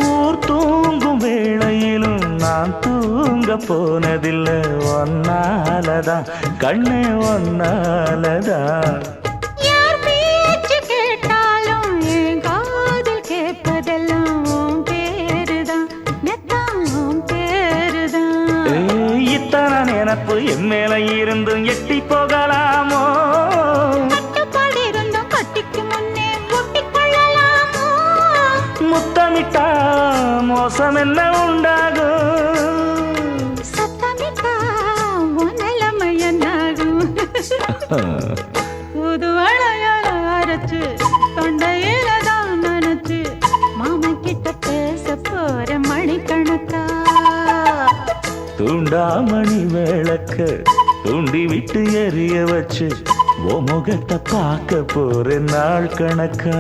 ஊர் தூங்கும் வேளையிலும் நான் தூங்க போனதில்லை ஒன்னாலதான் கண்ணே ஒன்னாலதான் யார் பேச்சு கேட்டாலும் என் காதில் கேட்பதெல்லாம் உன் பேருதான் மெத்தான் உன் பேருதான் இத்தனை நினப்பு என் மேல இருந்தும் எட்டி போகலாமோ கட்டுப்பாடு இருந்தும் கட்டிக்கு முன்னே ஒட்டிக்கொள்ளலாமோ முத்தமிட்டா மோசம் என்ன உண்டாகும் சத்தமிட்டா உன் நிலைமை என்னாகும் புது வளையல அரைச்சு தொண்டையில தான் நினைச்சு மாமா கிட்ட பேச போற மணிக்கணக்கா தூண்டாமணி விளக்க தூண்டி விட்டு எரிய வச்சு ஓ முகத்தை பார்க்க போற நாள் கணக்கா